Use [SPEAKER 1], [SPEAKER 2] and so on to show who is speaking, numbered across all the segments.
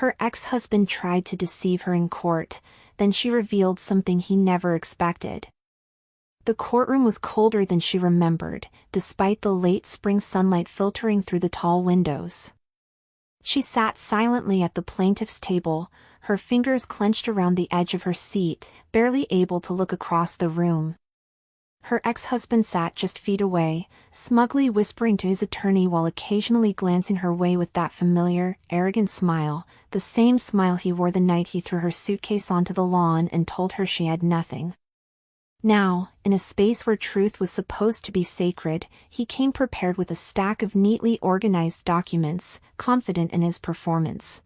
[SPEAKER 1] Her ex-husband tried to deceive her in court, then she revealed something he never expected. The courtroom was colder than she remembered, despite the late spring sunlight filtering through the tall windows. She sat silently at the plaintiff's table, her fingers clenched around the edge of her seat, barely able to look across the room. Her ex-husband sat just feet away, smugly whispering to his attorney while occasionally glancing her way with that familiar, arrogant smile, the same smile he wore the night he threw her suitcase onto the lawn and told her she had nothing. Now, in a space where truth was supposed to be sacred, he came prepared with a stack of neatly organized documents, confident in his performance.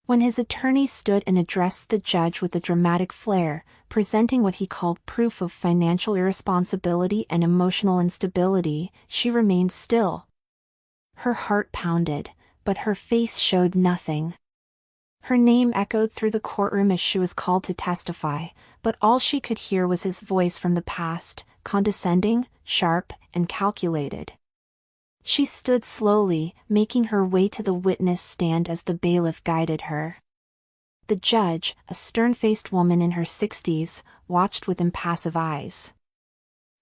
[SPEAKER 1] When his attorney stood and addressed the judge with a dramatic flair, presenting what he called proof of financial irresponsibility and emotional instability, she remained still. Her heart pounded, but her face showed nothing. Her name echoed through the courtroom as she was called to testify, but all she could hear was his voice from the past, condescending, sharp, and calculated. She stood slowly, making her way to the witness stand as the bailiff guided her. The judge, a stern-faced woman in her 60s, watched with impassive eyes.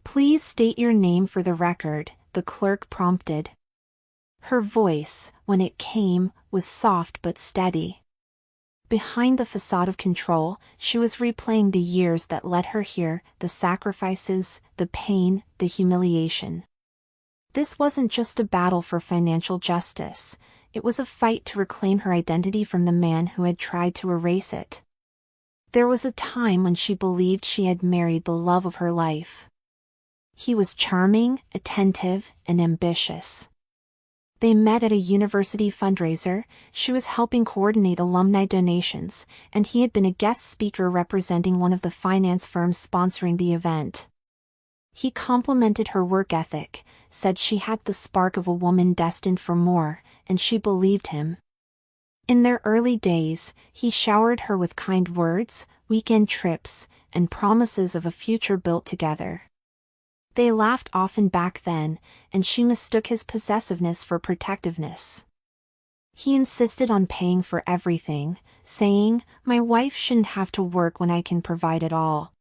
[SPEAKER 1] "Please state your name for the record," the clerk prompted. Her voice, when it came, was soft but steady. Behind the facade of control, she was replaying the years that led her here, the sacrifices, the pain, the humiliation. This wasn't just a battle for financial justice, it was a fight to reclaim her identity from the man who had tried to erase it. There was a time when she believed she had married the love of her life. He was charming, attentive, and ambitious. They met at a university fundraiser, she was helping coordinate alumni donations, and he had been a guest speaker representing one of the finance firms sponsoring the event. He complimented her work ethic, said she had the spark of a woman destined for more, and she believed him. In their early days, he showered her with kind words, weekend trips, and promises of a future built together. They laughed often back then, and she mistook his possessiveness for protectiveness. He insisted on paying for everything, saying, "My wife shouldn't have to work when I can provide it all."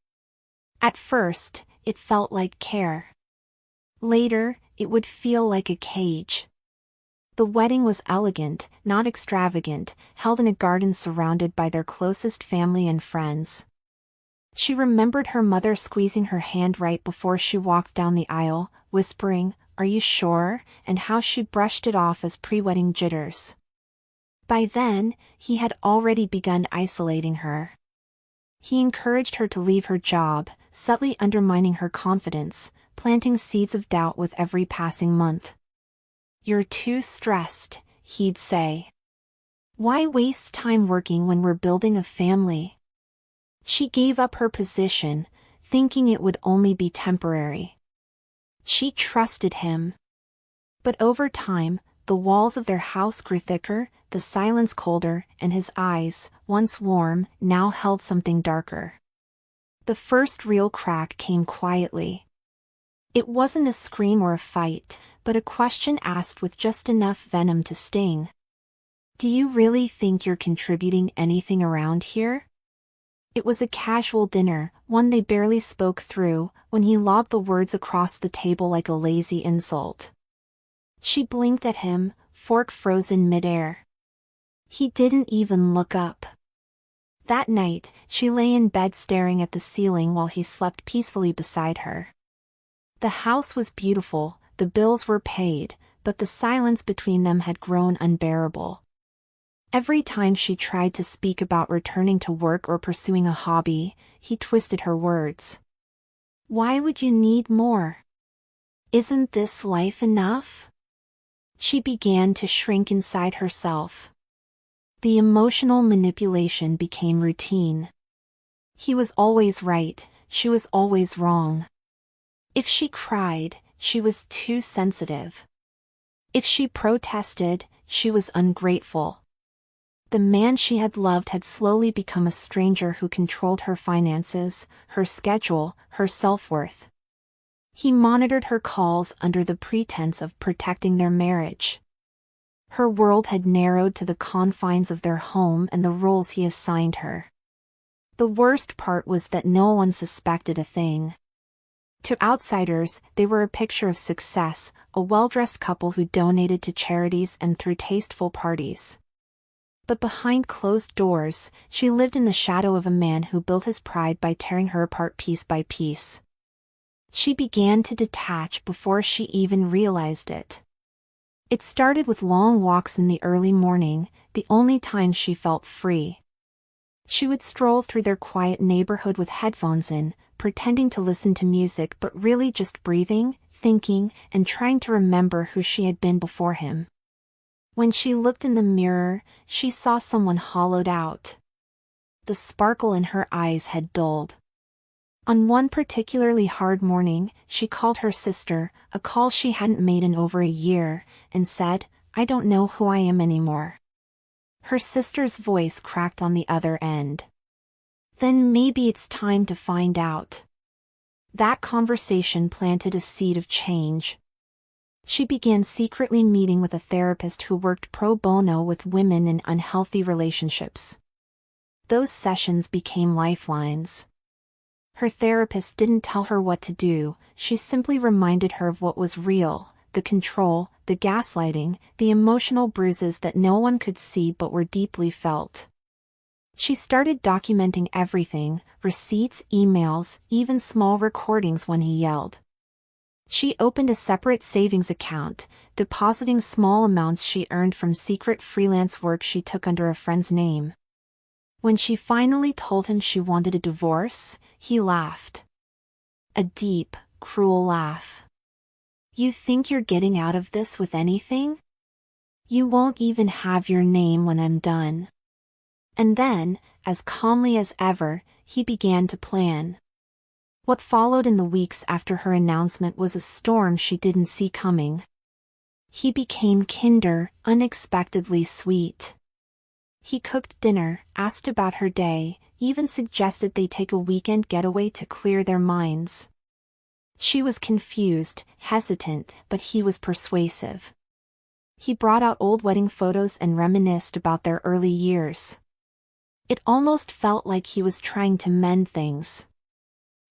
[SPEAKER 1] At first, it felt like care. Later, it would feel like a cage. The wedding was elegant, not extravagant, held in a garden surrounded by their closest family and friends. She remembered her mother squeezing her hand right before she walked down the aisle, whispering, "Are you sure?" and how she brushed it off as pre-wedding jitters. By then, he had already begun isolating her. He encouraged her to leave her job, subtly undermining her confidence, planting seeds of doubt with every passing month. "You're too stressed," he'd say. "Why waste time working when we're building a family?" She gave up her position, thinking it would only be temporary. She trusted him. But over time, the walls of their house grew thicker, the silence colder, and his eyes, once warm, now held something darker. The first real crack came quietly. It wasn't a scream or a fight, but a question asked with just enough venom to sting. "Do you really think you're contributing anything around here?" It was a casual dinner, one they barely spoke through, when he lobbed the words across the table like a lazy insult. She blinked at him, fork frozen midair. He didn't even look up. That night, she lay in bed staring at the ceiling while he slept peacefully beside her. The house was beautiful, the bills were paid, but the silence between them had grown unbearable. Every time she tried to speak about returning to work or pursuing a hobby, he twisted her words. "Why would you need more? Isn't this life enough?" She began to shrink inside herself. The emotional manipulation became routine. He was always right, she was always wrong. If she cried, she was too sensitive. If she protested, she was ungrateful. The man she had loved had slowly become a stranger who controlled her finances, her schedule, her self-worth. He monitored her calls under the pretense of protecting their marriage. Her world had narrowed to the confines of their home and the roles he assigned her. The worst part was that no one suspected a thing. To outsiders, they were a picture of success, a well-dressed couple who donated to charities and threw tasteful parties. But behind closed doors, she lived in the shadow of a man who built his pride by tearing her apart piece by piece. She began to detach before she even realized it. It started with long walks in the early morning, the only time she felt free. She would stroll through their quiet neighborhood with headphones in, pretending to listen to music but really just breathing, thinking, and trying to remember who she had been before him. When she looked in the mirror, she saw someone hollowed out. The sparkle in her eyes had dulled. On one particularly hard morning, she called her sister, a call she hadn't made in over a year, and said, "I don't know who I am anymore." Her sister's voice cracked on the other end. "Then maybe it's time to find out." That conversation planted a seed of change. She began secretly meeting with a therapist who worked pro bono with women in unhealthy relationships. Those sessions became lifelines. Her therapist didn't tell her what to do, she simply reminded her of what was real, the control, the gaslighting, the emotional bruises that no one could see but were deeply felt. She started documenting everything, receipts, emails, even small recordings when he yelled. She opened a separate savings account, depositing small amounts she earned from secret freelance work she took under a friend's name. When she finally told him she wanted a divorce, he laughed. A deep, cruel laugh. "You think you're getting out of this with anything? You won't even have your name when I'm done." And then, as calmly as ever, he began to plan. What followed in the weeks after her announcement was a storm she didn't see coming. He became kinder, unexpectedly sweet. He cooked dinner, asked about her day, even suggested they take a weekend getaway to clear their minds. She was confused, hesitant, but he was persuasive. He brought out old wedding photos and reminisced about their early years. It almost felt like he was trying to mend things.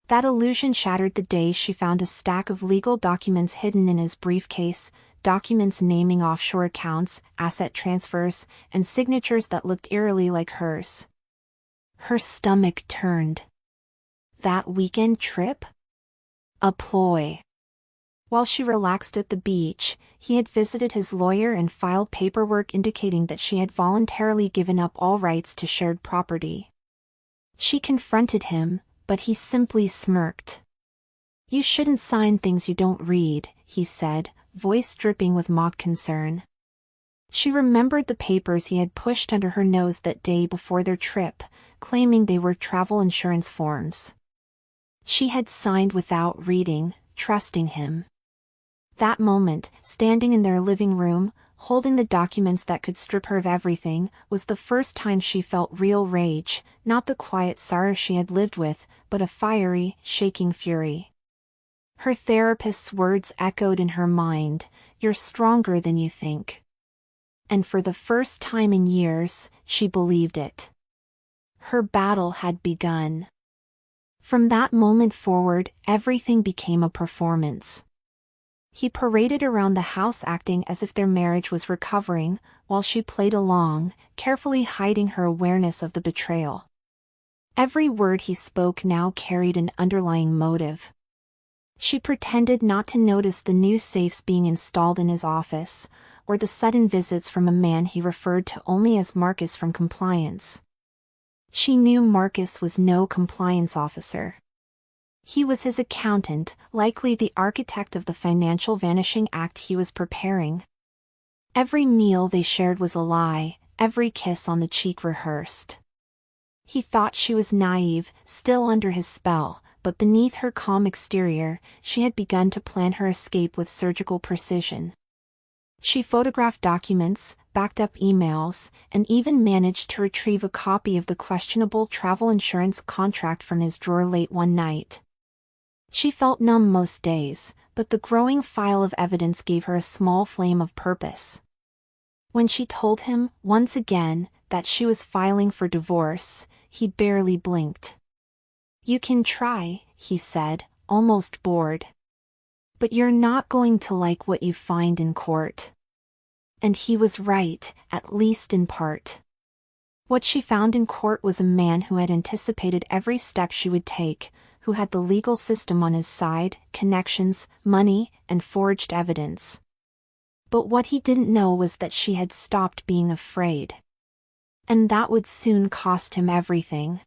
[SPEAKER 1] That illusion shattered the day she found a stack of legal documents hidden in his briefcase, documents naming offshore accounts, asset transfers, and signatures that looked eerily like hers. Her stomach turned. That weekend trip? A ploy. While she relaxed at the beach, he had visited his lawyer and filed paperwork indicating that she had voluntarily given up all rights to shared property. She confronted him, but he simply smirked. "You shouldn't sign things you don't read," he said, voice dripping with mock concern. She remembered the papers he had pushed under her nose that day before their trip, claiming they were travel insurance forms. She had signed without reading, trusting him. That moment, standing in their living room, holding the documents that could strip her of everything, was the first time she felt real rage, not the quiet sorrow she had lived with, but a fiery, shaking fury. Her therapist's words echoed in her mind, "You're stronger than you think." And for the first time in years, she believed it. Her battle had begun. From that moment forward, everything became a performance. He paraded around the house acting as if their marriage was recovering, while she played along, carefully hiding her awareness of the betrayal. Every word he spoke now carried an underlying motive. She pretended not to notice the new safes being installed in his office, or the sudden visits from a man he referred to only as Marcus from compliance. She knew Marcus was no compliance officer. He was his accountant, likely the architect of the financial vanishing act he was preparing. Every meal they shared was a lie, every kiss on the cheek rehearsed. He thought she was naive, still under his spell, but beneath her calm exterior, she had begun to plan her escape with surgical precision. She photographed documents, backed up emails, and even managed to retrieve a copy of the questionable travel insurance contract from his drawer late one night. She felt numb most days, but the growing file of evidence gave her a small flame of purpose. When she told him, once again, that she was filing for divorce, he barely blinked. "You can try," he said, almost bored. "But you're not going to like what you find in court." And he was right, at least in part. What she found in court was a man who had anticipated every step she would take, who had the legal system on his side, connections, money, and forged evidence. But what he didn't know was that she had stopped being afraid. And that would soon cost him everything.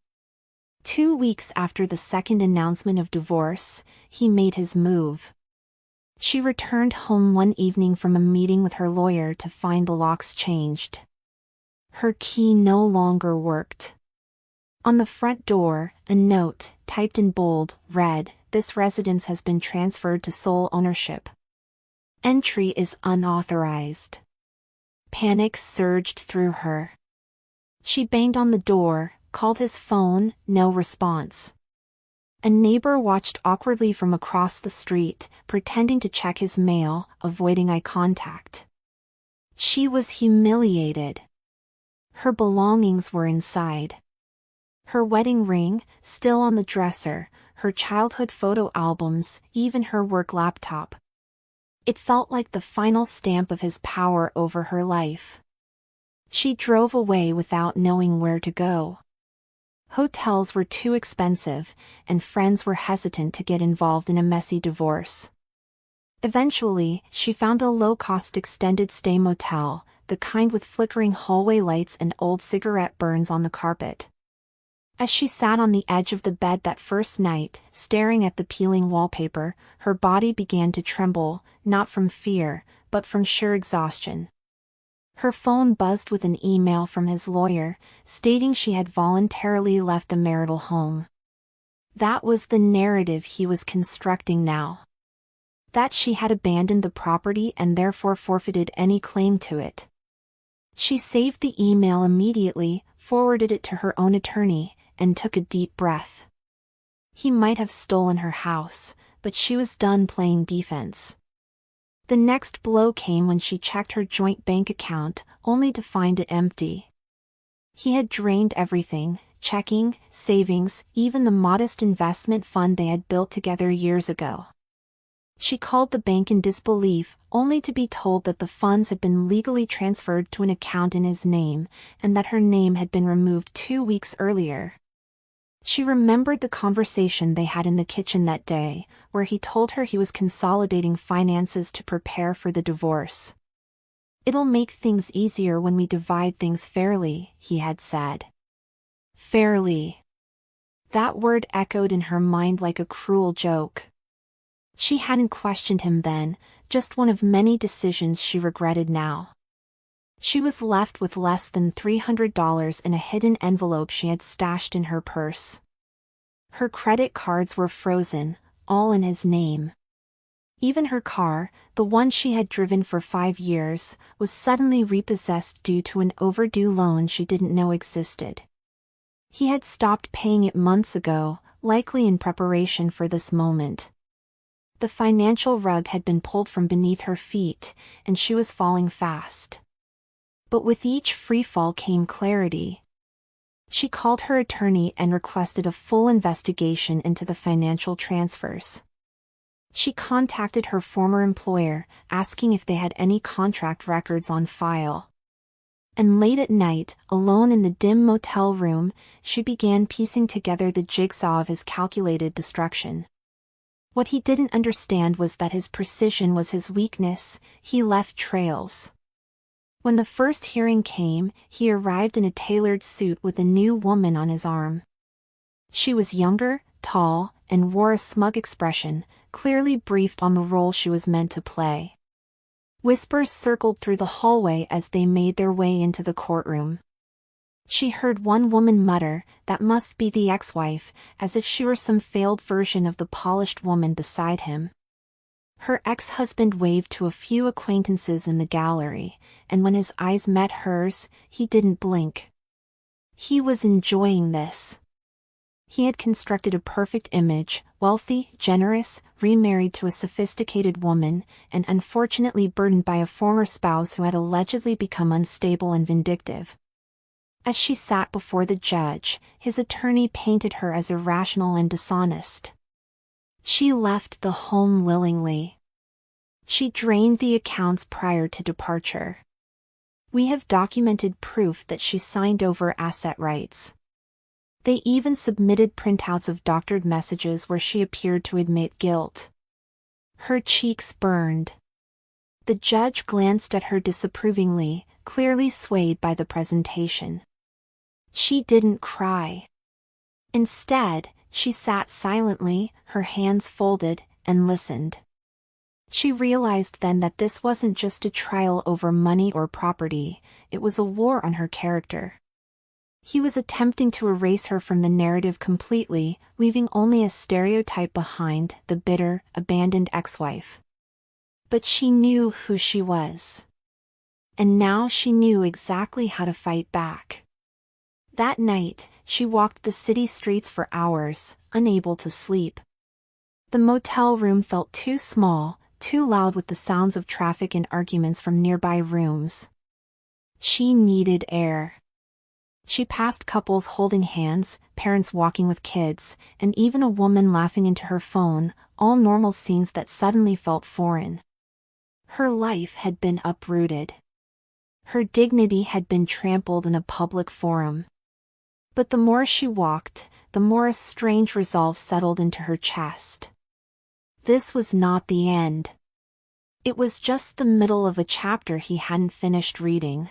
[SPEAKER 1] 2 weeks after the second announcement of divorce, he made his move. She returned home one evening from a meeting with her lawyer to find the locks changed. Her key no longer worked. On the front door, a note, typed in bold, read, "This residence has been transferred to sole ownership. Entry is unauthorized." Panic surged through her. She banged on the door, called his phone, no response. A neighbor watched awkwardly from across the street, pretending to check his mail, avoiding eye contact. She was humiliated. Her belongings were inside. Her wedding ring, still on the dresser, her childhood photo albums, even her work laptop. It felt like the final stamp of his power over her life. She drove away without knowing where to go. Hotels were too expensive, and friends were hesitant to get involved in a messy divorce. Eventually, she found a low-cost extended-stay motel, the kind with flickering hallway lights and old cigarette burns on the carpet. As she sat on the edge of the bed that first night, staring at the peeling wallpaper, her body began to tremble, not from fear, but from sheer exhaustion. Her phone buzzed with an email from his lawyer, stating she had voluntarily left the marital home. That was the narrative he was constructing now. That she had abandoned the property and therefore forfeited any claim to it. She saved the email immediately, forwarded it to her own attorney, and took a deep breath. He might have stolen her house, but she was done playing defense. The next blow came when she checked her joint bank account, only to find it empty. He had drained everything, checking, savings, even the modest investment fund they had built together years ago. She called the bank in disbelief, only to be told that the funds had been legally transferred to an account in his name, and that her name had been removed 2 weeks earlier. She remembered the conversation they had in the kitchen that day, where he told her he was consolidating finances to prepare for the divorce. "It'll make things easier when we divide things fairly," he had said. Fairly. That word echoed in her mind like a cruel joke. She hadn't questioned him then, just one of many decisions she regretted now. She was left with less than $300 in a hidden envelope she had stashed in her purse. Her credit cards were frozen, all in his name. Even her car, the one she had driven for 5 years, was suddenly repossessed due to an overdue loan she didn't know existed. He had stopped paying it months ago, likely in preparation for this moment. The financial rug had been pulled from beneath her feet, and she was falling fast. But with each freefall came clarity. She called her attorney and requested a full investigation into the financial transfers. She contacted her former employer, asking if they had any contract records on file. And late at night, alone in the dim motel room, she began piecing together the jigsaw of his calculated destruction. What he didn't understand was that his precision was his weakness. He left trails. When the first hearing came, he arrived in a tailored suit with a new woman on his arm. She was younger, tall, and wore a smug expression, clearly briefed on the role she was meant to play. Whispers circled through the hallway as they made their way into the courtroom. She heard one woman mutter, "That must be the ex-wife," as if she were some failed version of the polished woman beside him. Her ex-husband waved to a few acquaintances in the gallery, and when his eyes met hers, he didn't blink. He was enjoying this. He had constructed a perfect image, wealthy, generous, remarried to a sophisticated woman, and unfortunately burdened by a former spouse who had allegedly become unstable and vindictive. As she sat before the judge, his attorney painted her as irrational and dishonest. She left the home willingly. She drained the accounts prior to departure. We have documented proof that she signed over asset rights. They even submitted printouts of doctored messages where she appeared to admit guilt. Her cheeks burned. The judge glanced at her disapprovingly, clearly swayed by the presentation. She didn't cry. Instead, she sat silently, her hands folded, and listened. She realized then that this wasn't just a trial over money or property, it was a war on her character. He was attempting to erase her from the narrative completely, leaving only a stereotype behind, the bitter, abandoned ex-wife. But she knew who she was. And now she knew exactly how to fight back. That night, she walked the city streets for hours, unable to sleep. The motel room felt too small, too loud with the sounds of traffic and arguments from nearby rooms. She needed air. She passed couples holding hands, parents walking with kids, and even a woman laughing into her phone, all normal scenes that suddenly felt foreign. Her life had been uprooted. Her dignity had been trampled in a public forum. But the more she walked, the more a strange resolve settled into her chest. This was not the end. It was just the middle of a chapter he hadn't finished reading.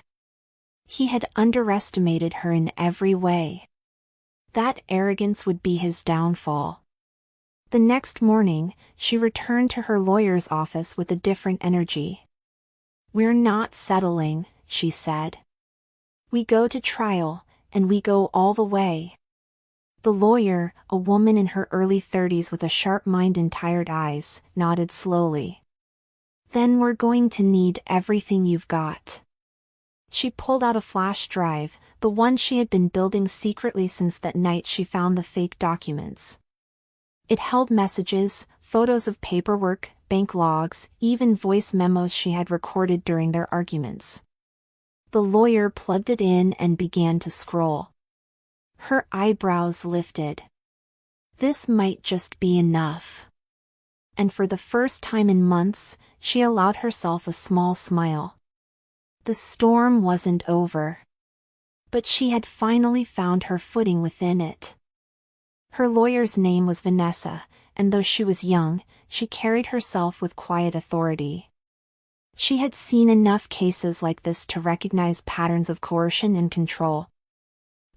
[SPEAKER 1] He had underestimated her in every way. That arrogance would be his downfall. The next morning, she returned to her lawyer's office with a different energy. "We're not settling," she said. "We go to trial, and we go all the way." The lawyer, a woman in her early 30s with a sharp mind and tired eyes, nodded slowly. "Then we're going to need everything you've got." She pulled out a flash drive, the one she had been building secretly since that night she found the fake documents. It held messages, photos of paperwork, bank logs, even voice memos she had recorded during their arguments. The lawyer plugged it in and began to scroll. Her eyebrows lifted. This might just be enough. And for the first time in months, she allowed herself a small smile. The storm wasn't over. But she had finally found her footing within it. Her lawyer's name was Vanessa, and though she was young, she carried herself with quiet authority. She had seen enough cases like this to recognize patterns of coercion and control.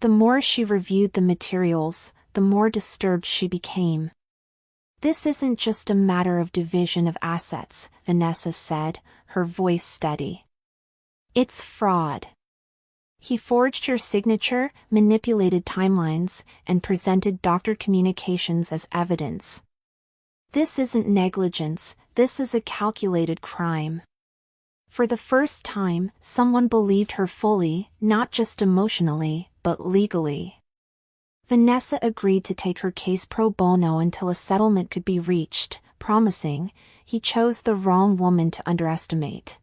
[SPEAKER 1] The more she reviewed the materials, the more disturbed she became. "This isn't just a matter of division of assets," Vanessa said, her voice steady. "It's fraud. He forged your signature, manipulated timelines, and presented doctored communications as evidence. This isn't negligence, this is a calculated crime." For the first time, someone believed her fully, not just emotionally, but legally. Vanessa agreed to take her case pro bono until a settlement could be reached, promising, he chose the wrong woman to underestimate.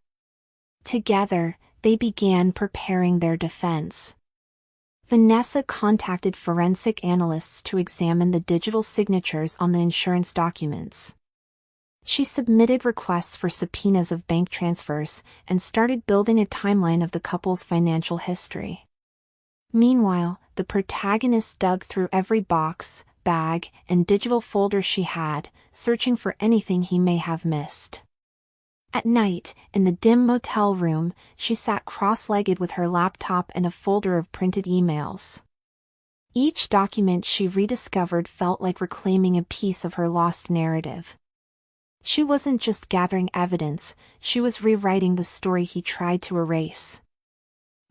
[SPEAKER 1] Together, they began preparing their defense. Vanessa contacted forensic analysts to examine the digital signatures on the insurance documents. She submitted requests for subpoenas of bank transfers and started building a timeline of the couple's financial history. Meanwhile, the protagonist dug through every box, bag, and digital folder she had, searching for anything he may have missed. At night, in the dim motel room, she sat cross-legged with her laptop and a folder of printed emails. Each document she rediscovered felt like reclaiming a piece of her lost narrative. She wasn't just gathering evidence, she was rewriting the story he tried to erase.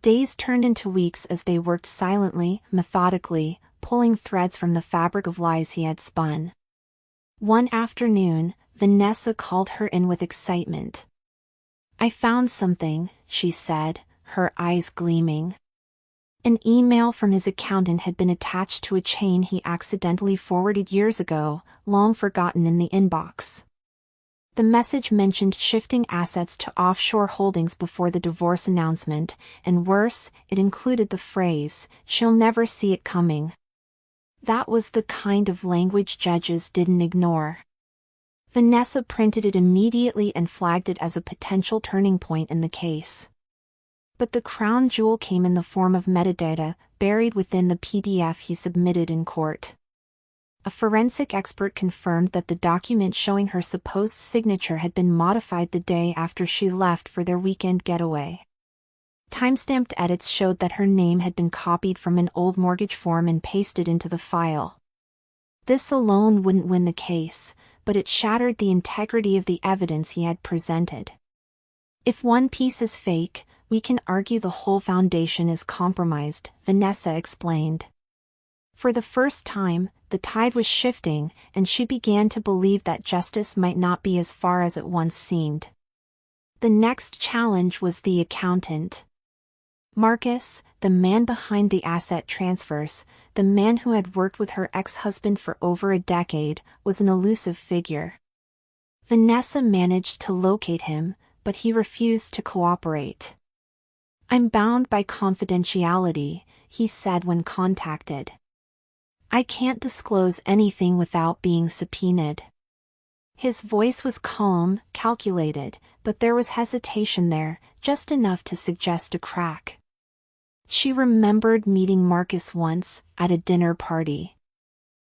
[SPEAKER 1] Days turned into weeks as they worked silently, methodically, pulling threads from the fabric of lies he had spun. One afternoon, Vanessa called her in with excitement. "I found something," she said, her eyes gleaming. An email from his accountant had been attached to a chain he accidentally forwarded years ago, long forgotten in the inbox. The message mentioned shifting assets to offshore holdings before the divorce announcement, and worse, it included the phrase, "She'll never see it coming." That was the kind of language judges didn't ignore. Vanessa printed it immediately and flagged it as a potential turning point in the case. But the crown jewel came in the form of metadata, buried within the PDF he submitted in court. A forensic expert confirmed that the document showing her supposed signature had been modified the day after she left for their weekend getaway. Timestamped edits showed that her name had been copied from an old mortgage form and pasted into the file. This alone wouldn't win the case, but it shattered the integrity of the evidence he had presented. If one piece is fake, we can argue the whole foundation is compromised, Vanessa explained. For the first time, the tide was shifting, and she began to believe that justice might not be as far as it once seemed. The next challenge was the accountant. Marcus, the man behind the asset transfers, the man who had worked with her ex-husband for over a decade, was an elusive figure. Vanessa managed to locate him, but he refused to cooperate. "I'm bound by confidentiality," he said when contacted. "I can't disclose anything without being subpoenaed." His voice was calm, calculated, but there was hesitation there, just enough to suggest a crack. She remembered meeting Marcus once, at a dinner party.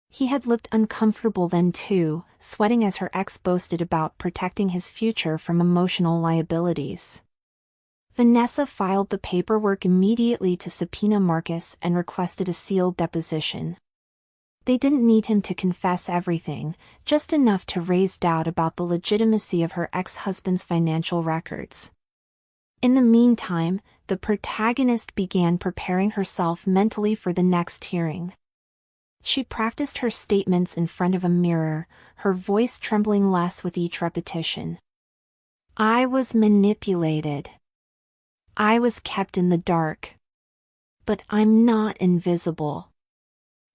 [SPEAKER 1] He had looked uncomfortable then too, sweating as her ex boasted about protecting his future from emotional liabilities. Vanessa filed the paperwork immediately to subpoena Marcus and requested a sealed deposition. They didn't need him to confess everything, just enough to raise doubt about the legitimacy of her ex-husband's financial records. In the meantime, the protagonist began preparing herself mentally for the next hearing. She practiced her statements in front of a mirror, her voice trembling less with each repetition. "I was manipulated. I was kept in the dark. But I'm not invisible."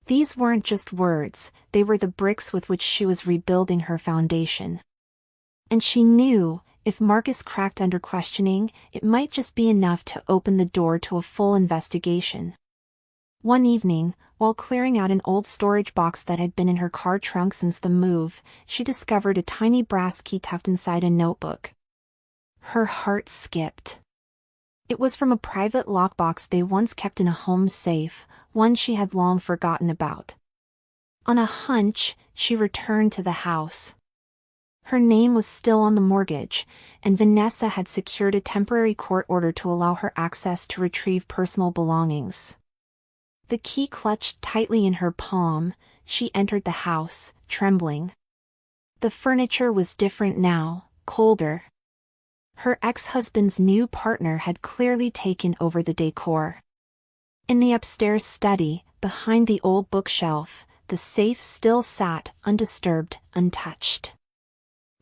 [SPEAKER 1] These weren't just words, they were the bricks with which she was rebuilding her foundation. And she knew, if Marcus cracked under questioning, it might just be enough to open the door to a full investigation. One evening, while clearing out an old storage box that had been in her car trunk since the move, she discovered a tiny brass key tucked inside a notebook. Her heart skipped. It was from a private lockbox they once kept in a home safe, one she had long forgotten about. On a hunch, she returned to the house. Her name was still on the mortgage, and Vanessa had secured a temporary court order to allow her access to retrieve personal belongings. The key clutched tightly in her palm, she entered the house, trembling. The furniture was different now, colder. Her ex-husband's new partner had clearly taken over the decor. In the upstairs study, behind the old bookshelf, the safe still sat, undisturbed, untouched.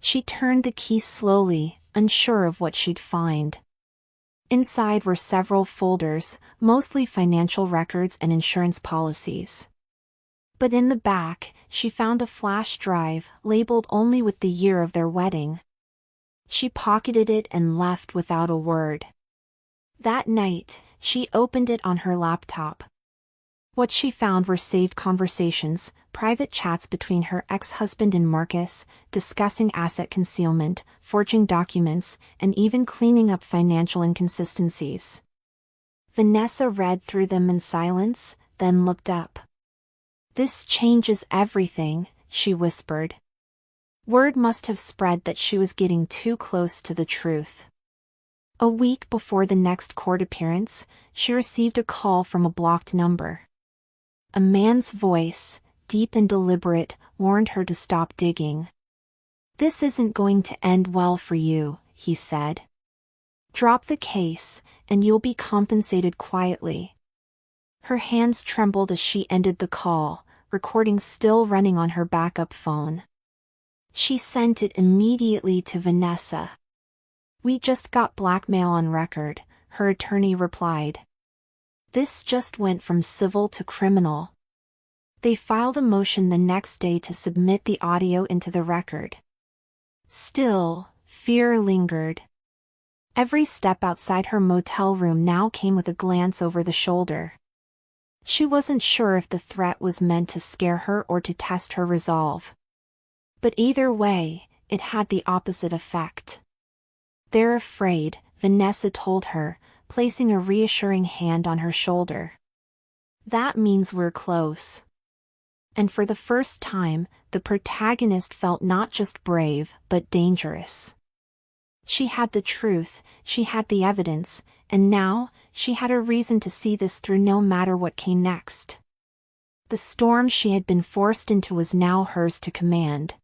[SPEAKER 1] She turned the key slowly, unsure of what she'd find. Inside were several folders, mostly financial records and insurance policies. But in the back, she found a flash drive, labeled only with the year of their wedding. She pocketed it and left without a word. That night, she opened it on her laptop. What she found were saved conversations, private chats between her ex-husband and Marcus, discussing asset concealment, forging documents, and even cleaning up financial inconsistencies. Vanessa read through them in silence, then looked up. "This changes everything," she whispered. Word must have spread that she was getting too close to the truth. A week before the next court appearance, she received a call from a blocked number. A man's voice, deep and deliberate, warned her to stop digging. "This isn't going to end well for you," he said. "Drop the case, and you'll be compensated quietly." Her hands trembled as she ended the call, recording still running on her backup phone. She sent it immediately to Vanessa. "We just got blackmail on record," her attorney replied. This just went from civil to criminal. They filed a motion the next day to submit the audio into the record. Still, fear lingered. Every step outside her motel room now came with a glance over the shoulder. She wasn't sure if the threat was meant to scare her or to test her resolve. But either way, it had the opposite effect. "They're afraid," Vanessa told her, placing a reassuring hand on her shoulder. "That means we're close." And for the first time, the protagonist felt not just brave, but dangerous. She had the truth, she had the evidence, and now, she had a reason to see this through no matter what came next. The storm she had been forced into was now hers to command.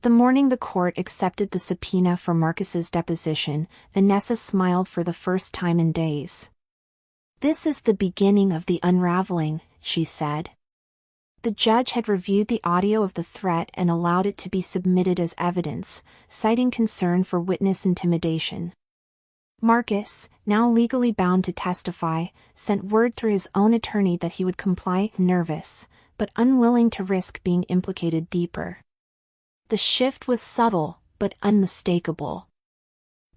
[SPEAKER 1] The morning the court accepted the subpoena for Marcus's deposition, Vanessa smiled for the first time in days. "This is the beginning of the unraveling," she said. The judge had reviewed the audio of the threat and allowed it to be submitted as evidence, citing concern for witness intimidation. Marcus, now legally bound to testify, sent word through his own attorney that he would comply, nervous, but unwilling to risk being implicated deeper. The shift was subtle, but unmistakable.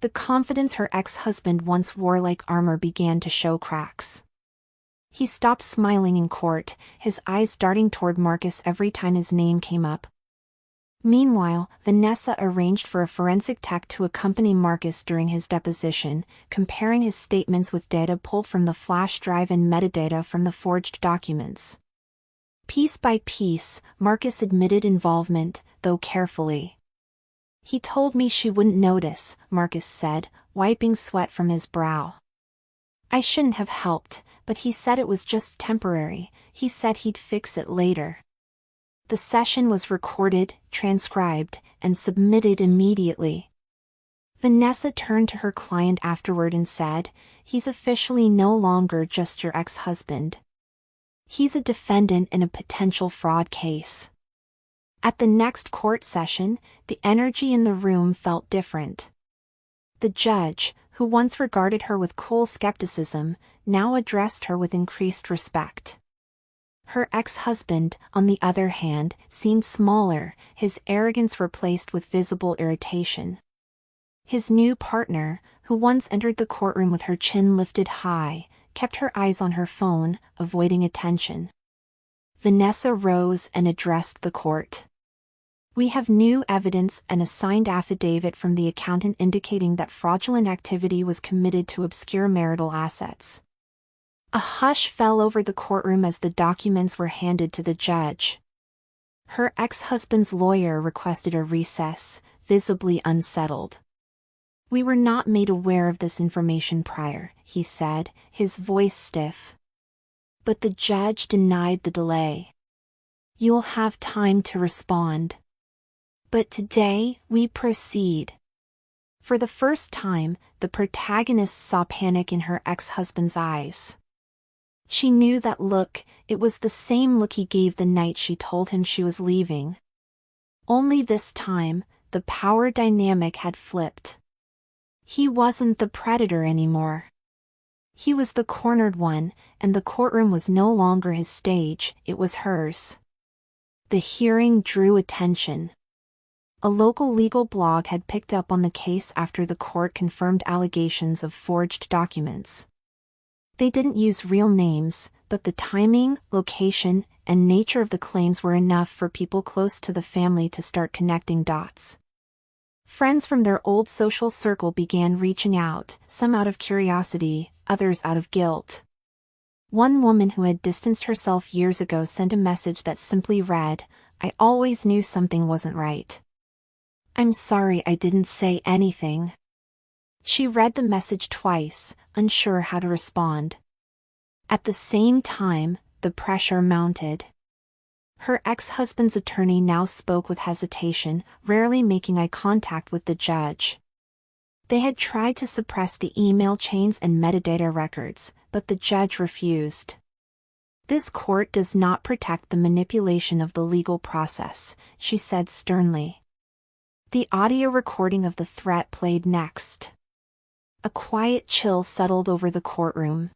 [SPEAKER 1] The confidence her ex-husband once wore like armor began to show cracks. He stopped smiling in court, his eyes darting toward Marcus every time his name came up. Meanwhile, Vanessa arranged for a forensic tech to accompany Marcus during his deposition, comparing his statements with data pulled from the flash drive and metadata from the forged documents. Piece by piece, Marcus admitted involvement, though carefully. "He told me she wouldn't notice," Marcus said, wiping sweat from his brow. "I shouldn't have helped, but he said it was just temporary. He said he'd fix it later." The session was recorded, transcribed, and submitted immediately. Vanessa turned to her client afterward and said, "He's officially no longer just your ex-husband. He's a defendant in a potential fraud case." At the next court session, the energy in the room felt different. The judge, who once regarded her with cool skepticism, now addressed her with increased respect. Her ex-husband, on the other hand, seemed smaller, his arrogance replaced with visible irritation. His new partner, who once entered the courtroom with her chin lifted high, kept her eyes on her phone, avoiding attention. Vanessa rose and addressed the court. "We have new evidence and a signed affidavit from the accountant indicating that fraudulent activity was committed to obscure marital assets." A hush fell over the courtroom as the documents were handed to the judge. Her ex-husband's lawyer requested a recess, visibly unsettled. "We were not made aware of this information prior," he said, his voice stiff. But the judge denied the delay. "You'll have time to respond. But today, we proceed." For the first time, the protagonist saw panic in her ex-husband's eyes. She knew that look, it was the same look he gave the night she told him she was leaving. Only this time, the power dynamic had flipped. He wasn't the predator anymore. He was the cornered one, and the courtroom was no longer his stage, it was hers. The hearing drew attention. A local legal blog had picked up on the case after the court confirmed allegations of forged documents. They didn't use real names, but the timing, location, and nature of the claims were enough for people close to the family to start connecting dots. Friends from their old social circle began reaching out, some out of curiosity, others out of guilt. One woman who had distanced herself years ago sent a message that simply read, "I always knew something wasn't right. I'm sorry I didn't say anything." She read the message twice, unsure how to respond. At the same time, the pressure mounted. Her ex-husband's attorney now spoke with hesitation, rarely making eye contact with the judge. They had tried to suppress the email chains and metadata records, but the judge refused. "This court does not protect the manipulation of the legal process," she said sternly. The audio recording of the threat played next. A quiet chill settled over the courtroom.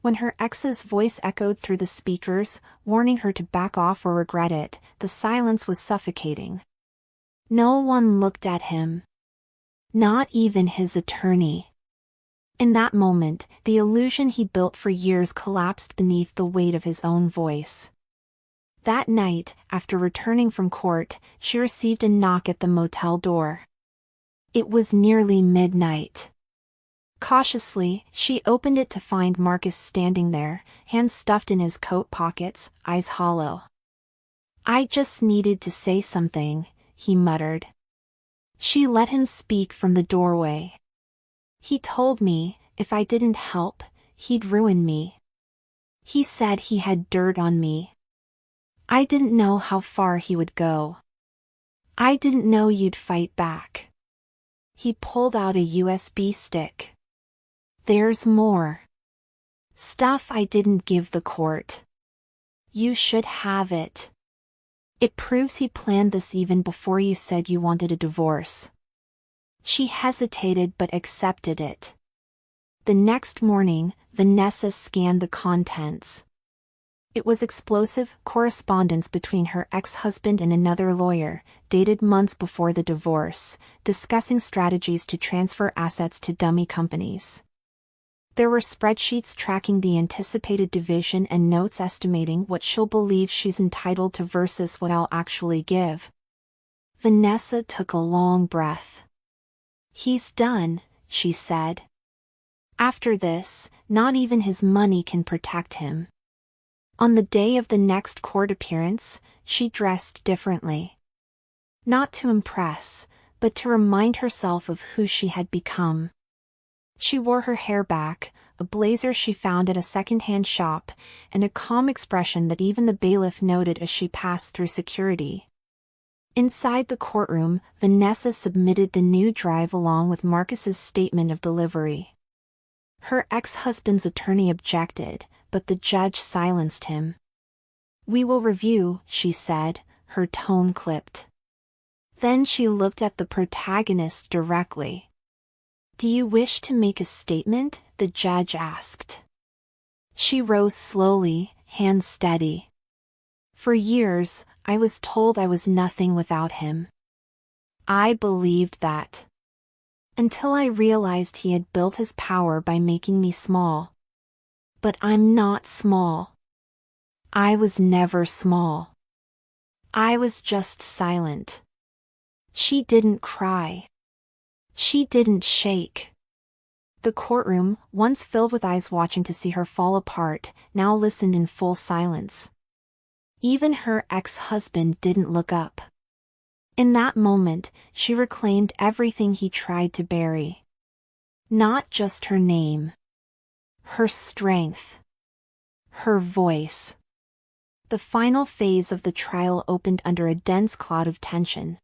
[SPEAKER 1] When her ex's voice echoed through the speakers, warning her to back off or regret it, the silence was suffocating. No one looked at him. Not even his attorney. In that moment, the illusion he built for years collapsed beneath the weight of his own voice. That night, after returning from court, she received a knock at the motel door. It was nearly midnight. Cautiously, she opened it to find Marcus standing there, hands stuffed in his coat pockets, eyes hollow. "I just needed to say something," he muttered. She let him speak from the doorway. "He told me, if I didn't help, he'd ruin me. He said he had dirt on me. I didn't know how far he would go. I didn't know you'd fight back." He pulled out a USB stick. "There's more. Stuff I didn't give the court. You should have it. It proves he planned this even before you said you wanted a divorce." She hesitated but accepted it. The next morning, Vanessa scanned the contents. It was explosive correspondence between her ex-husband and another lawyer, dated months before the divorce, discussing strategies to transfer assets to dummy companies. There were spreadsheets tracking the anticipated division and notes estimating what she'll believe she's entitled to versus what I'll actually give. Vanessa took a long breath. "He's done," she said. "After this, not even his money can protect him." On the day of the next court appearance, she dressed differently. Not to impress, but to remind herself of who she had become. She wore her hair back, a blazer she found at a second-hand shop, and a calm expression that even the bailiff noted as she passed through security. Inside the courtroom, Vanessa submitted the new drive along with Marcus's statement of delivery. Her ex-husband's attorney objected, but the judge silenced him. "We will review," she said, her tone clipped. Then she looked at the protagonist directly. "Do you wish to make a statement?" the judge asked. She rose slowly, hands steady. "For years, I was told I was nothing without him. I believed that. Until I realized he had built his power by making me small. But I'm not small. I was never small. I was just silent." She didn't cry. She didn't shake. The courtroom, once filled with eyes watching to see her fall apart, now listened in full silence. Even her ex-husband didn't look up. In that moment, she reclaimed everything he tried to bury. Not just her name. Her strength. Her voice. The final phase of the trial opened under a dense cloud of tension.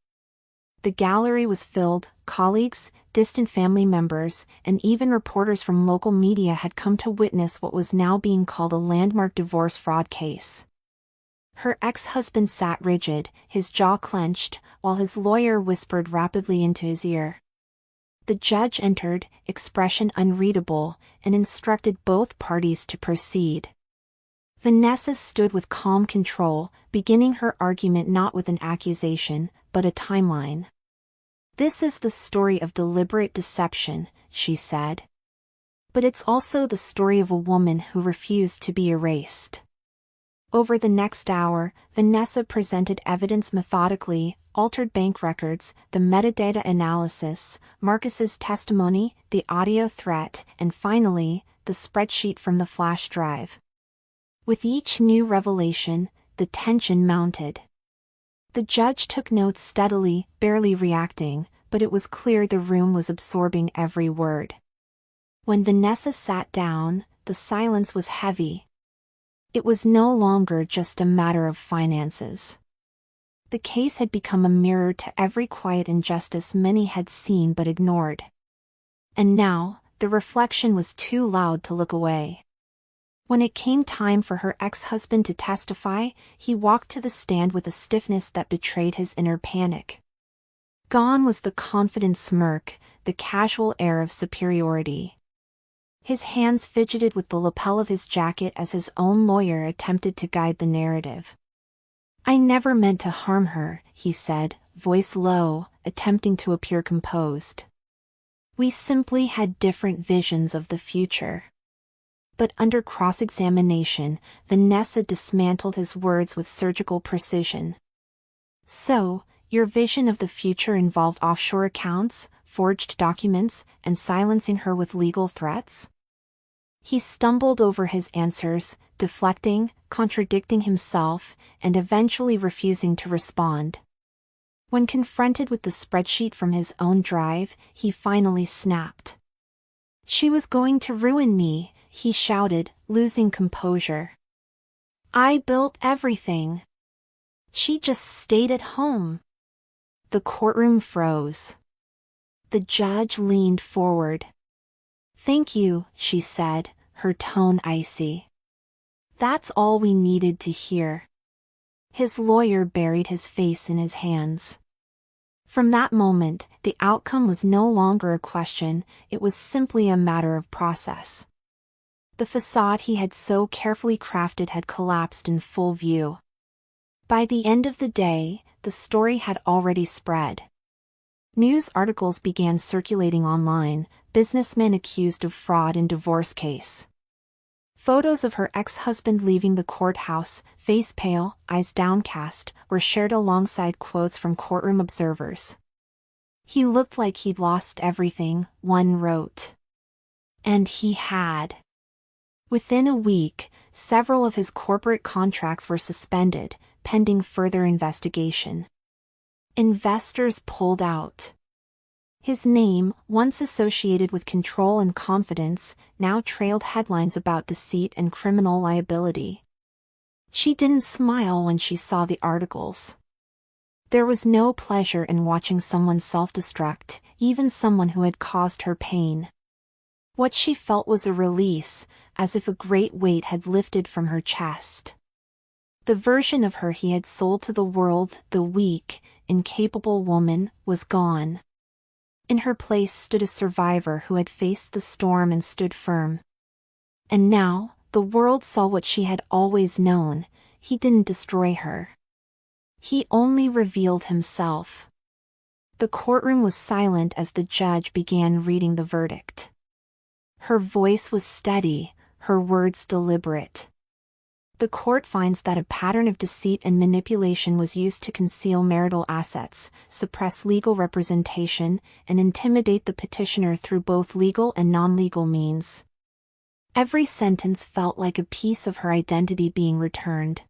[SPEAKER 1] The gallery was filled, colleagues, distant family members, and even reporters from local media had come to witness what was now being called a landmark divorce fraud case. Her ex-husband sat rigid, his jaw clenched, while his lawyer whispered rapidly into his ear. The judge entered, expression unreadable, and instructed both parties to proceed. Vanessa stood with calm control, beginning her argument not with an accusation, but a timeline. "This is the story of deliberate deception," she said. "But it's also the story of a woman who refused to be erased." Over the next hour, Vanessa presented evidence methodically, altered bank records, the metadata analysis, Marcus's testimony, the audio threat, and finally, the spreadsheet from the flash drive. With each new revelation, the tension mounted. The judge took notes steadily, barely reacting, but it was clear the room was absorbing every word. When Vanessa sat down, the silence was heavy. It was no longer just a matter of finances. The case had become a mirror to every quiet injustice many had seen but ignored. And now, the reflection was too loud to look away. When it came time for her ex-husband to testify, he walked to the stand with a stiffness that betrayed his inner panic. Gone was the confident smirk, the casual air of superiority. His hands fidgeted with the lapel of his jacket as his own lawyer attempted to guide the narrative. "I never meant to harm her," he said, voice low, attempting to appear composed. "We simply had different visions of the future." But under cross-examination, Vanessa dismantled his words with surgical precision. "So, your vision of the future involved offshore accounts, forged documents, and silencing her with legal threats?" He stumbled over his answers, deflecting, contradicting himself, and eventually refusing to respond. When confronted with the spreadsheet from his own drive, he finally snapped. "She was going to ruin me," he shouted, losing composure. "I built everything. She just stayed at home." The courtroom froze. The judge leaned forward. "Thank you," she said, her tone icy. "That's all we needed to hear." His lawyer buried his face in his hands. From that moment, the outcome was no longer a question, it was simply a matter of process. The facade he had so carefully crafted had collapsed in full view. By the end of the day, the story had already spread. News articles began circulating online, businessmen accused of fraud in divorce case. Photos of her ex-husband leaving the courthouse, face pale, eyes downcast, were shared alongside quotes from courtroom observers. "He looked like he'd lost everything," one wrote. And he had. Within a week, several of his corporate contracts were suspended, pending further investigation. Investors pulled out. His name, once associated with control and confidence, now trailed headlines about deceit and criminal liability. She didn't smile when she saw the articles. There was no pleasure in watching someone self-destruct, even someone who had caused her pain. What she felt was a release, as if a great weight had lifted from her chest. The version of her he had sold to the world, the weak, incapable woman, was gone. In her place stood a survivor who had faced the storm and stood firm. And now, the world saw what she had always known: he didn't destroy her. He only revealed himself. The courtroom was silent as the judge began reading the verdict. Her voice was steady, her words deliberate. The court finds that a pattern of deceit and manipulation was used to conceal marital assets, suppress legal representation, and intimidate the petitioner through both legal and non-legal means. Every sentence felt like a piece of her identity being returned.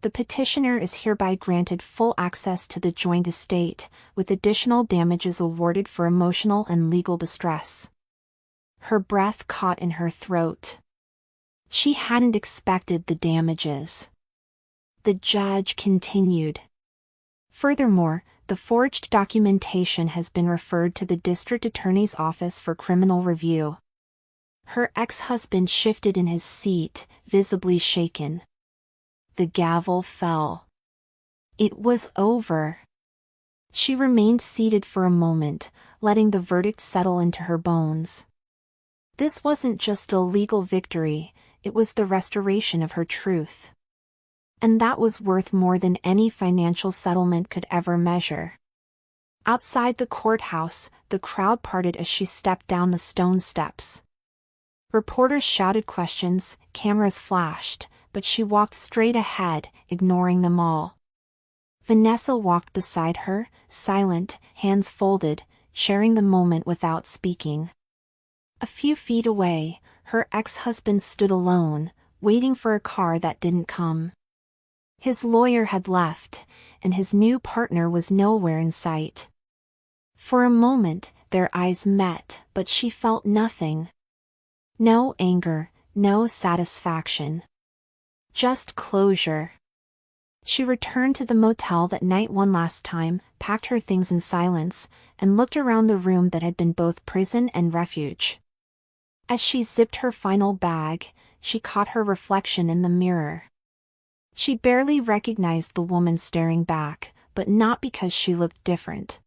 [SPEAKER 1] The petitioner is hereby granted full access to the joint estate, with additional damages awarded for emotional and legal distress. Her breath caught in her throat. She hadn't expected the damages. The judge continued. Furthermore, the forged documentation has been referred to the district attorney's office for criminal review. Her ex-husband shifted in his seat, visibly shaken. The gavel fell. It was over. She remained seated for a moment, letting the verdict settle into her bones. This wasn't just a legal victory, it was the restoration of her truth. And that was worth more than any financial settlement could ever measure. Outside the courthouse, the crowd parted as she stepped down the stone steps. Reporters shouted questions, cameras flashed, but she walked straight ahead, ignoring them all. Vanessa walked beside her, silent, hands folded, sharing the moment without speaking. A few feet away, her ex-husband stood alone, waiting for a car that didn't come. His lawyer had left, and his new partner was nowhere in sight. For a moment, their eyes met, but she felt nothing. No anger, no satisfaction. Just closure. She returned to the motel that night one last time, packed her things in silence, and looked around the room that had been both prison and refuge. As she zipped her final bag, she caught her reflection in the mirror. She barely recognized the woman staring back, but not because she looked different.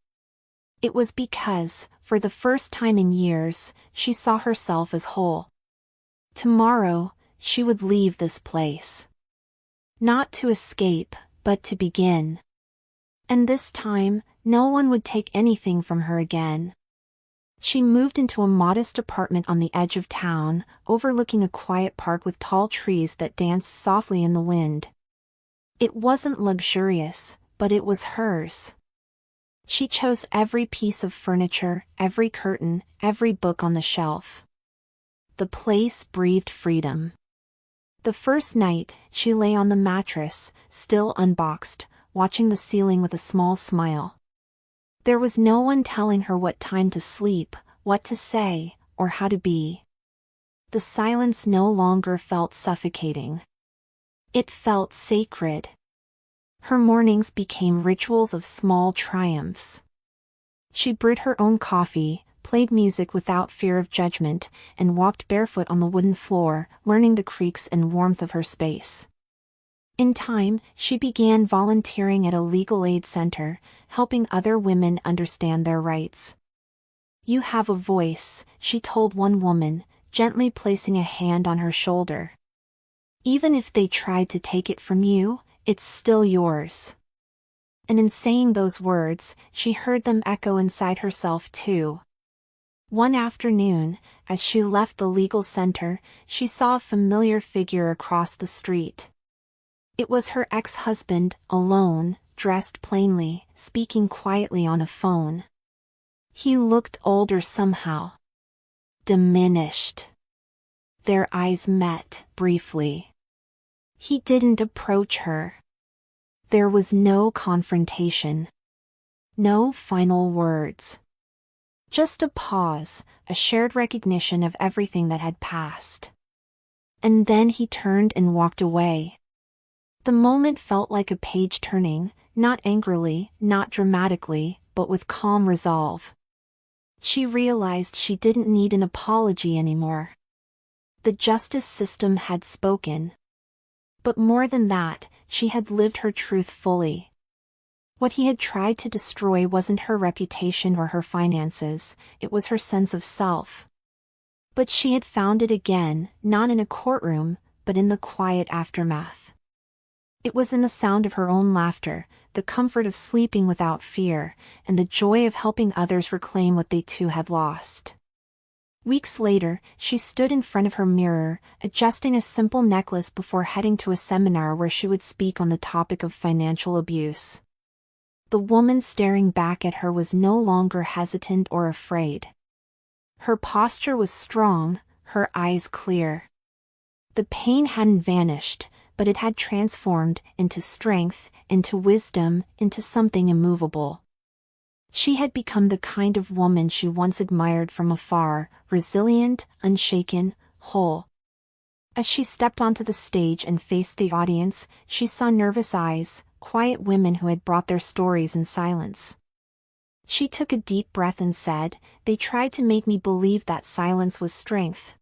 [SPEAKER 1] It was because, for the first time in years, she saw herself as whole. Tomorrow, she would leave this place. Not to escape, but to begin. And this time, no one would take anything from her again. She moved into a modest apartment on the edge of town, overlooking a quiet park with tall trees that danced softly in the wind. It wasn't luxurious, but it was hers. She chose every piece of furniture, every curtain, every book on the shelf. The place breathed freedom. The first night, she lay on the mattress, still unboxed, watching the ceiling with a small smile. There was no one telling her what time to sleep, what to say, or how to be. The silence no longer felt suffocating. It felt sacred. Her mornings became rituals of small triumphs. She brewed her own coffee, played music without fear of judgment, and walked barefoot on the wooden floor, learning the creaks and warmth of her space. In time, she began volunteering at a legal aid center, helping other women understand their rights. "You have a voice," she told one woman, gently placing a hand on her shoulder. "Even if they tried to take it from you, it's still yours." And in saying those words, she heard them echo inside herself too. One afternoon, as she left the legal center, she saw a familiar figure across the street. It was her ex-husband, alone, dressed plainly, speaking quietly on a phone. He looked older somehow. Diminished. Their eyes met, briefly. He didn't approach her. There was no confrontation. No final words. Just a pause, a shared recognition of everything that had passed. And then he turned and walked away. The moment felt like a page turning, not angrily, not dramatically, but with calm resolve. She realized she didn't need an apology anymore. The justice system had spoken. But more than that, she had lived her truth fully. What he had tried to destroy wasn't her reputation or her finances, it was her sense of self. But she had found it again, not in a courtroom, but in the quiet aftermath. It was in the sound of her own laughter, the comfort of sleeping without fear, and the joy of helping others reclaim what they too had lost. Weeks later, she stood in front of her mirror, adjusting a simple necklace before heading to a seminar where she would speak on the topic of financial abuse. The woman staring back at her was no longer hesitant or afraid. Her posture was strong, her eyes clear. The pain hadn't vanished, but it had transformed into strength, into wisdom, into something immovable. She had become the kind of woman she once admired from afar, resilient, unshaken, whole. As she stepped onto the stage and faced the audience, she saw nervous eyes, quiet women who had brought their stories in silence. She took a deep breath and said, "They tried to make me believe that silence was strength.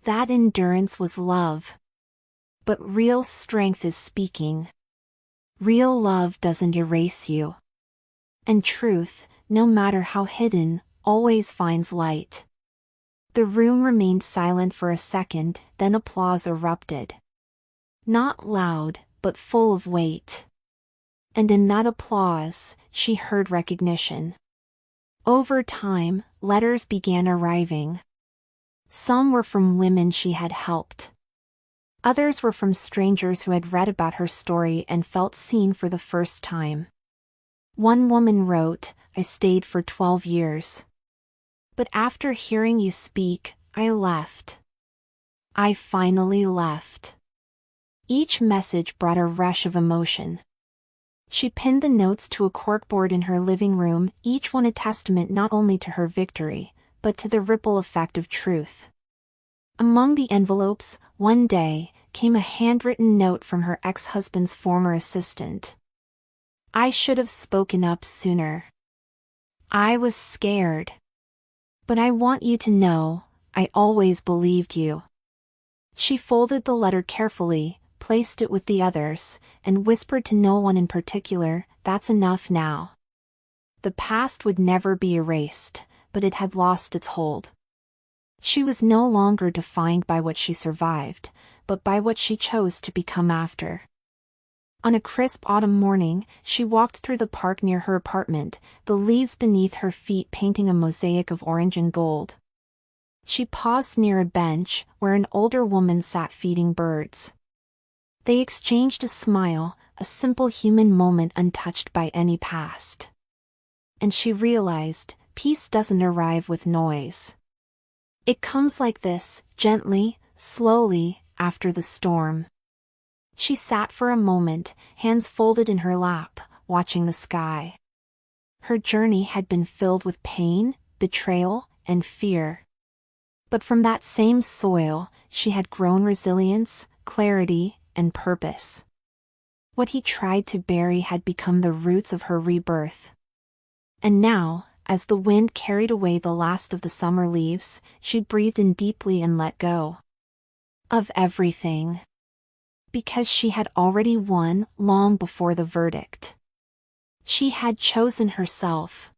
[SPEAKER 1] That endurance was love. But real strength is speaking. Real love doesn't erase you. And truth, no matter how hidden, always finds light." The room remained silent for a second, then applause erupted. Not loud, but full of weight. And in that applause, she heard recognition. Over time, letters began arriving. Some were from women she had helped. Others were from strangers who had read about her story and felt seen for the first time. One woman wrote, "I stayed for 12 years. But after hearing you speak, I left. I finally left." Each message brought a rush of emotion. She pinned the notes to a corkboard in her living room, each one a testament not only to her victory, but to the ripple effect of truth. Among the envelopes, one day, came a handwritten note from her ex-husband's former assistant. "I should have spoken up sooner. I was scared. But I want you to know, I always believed you." She folded the letter carefully, placed it with the others, and whispered to no one in particular, "That's enough now." The past would never be erased, but it had lost its hold. She was no longer defined by what she survived, but by what she chose to become after. On a crisp autumn morning, she walked through the park near her apartment, the leaves beneath her feet painting a mosaic of orange and gold. She paused near a bench, where an older woman sat feeding birds. They exchanged a smile, a simple human moment untouched by any past. And she realized, peace doesn't arrive with noise. It comes like this, gently, slowly, after the storm. She sat for a moment, hands folded in her lap, watching the sky. Her journey had been filled with pain, betrayal, and fear. But from that same soil, she had grown resilience, clarity, and purpose. What he tried to bury had become the roots of her rebirth. And now, as the wind carried away the last of the summer leaves, she breathed in deeply and let go of everything. Because she had already won long before the verdict. She had chosen herself.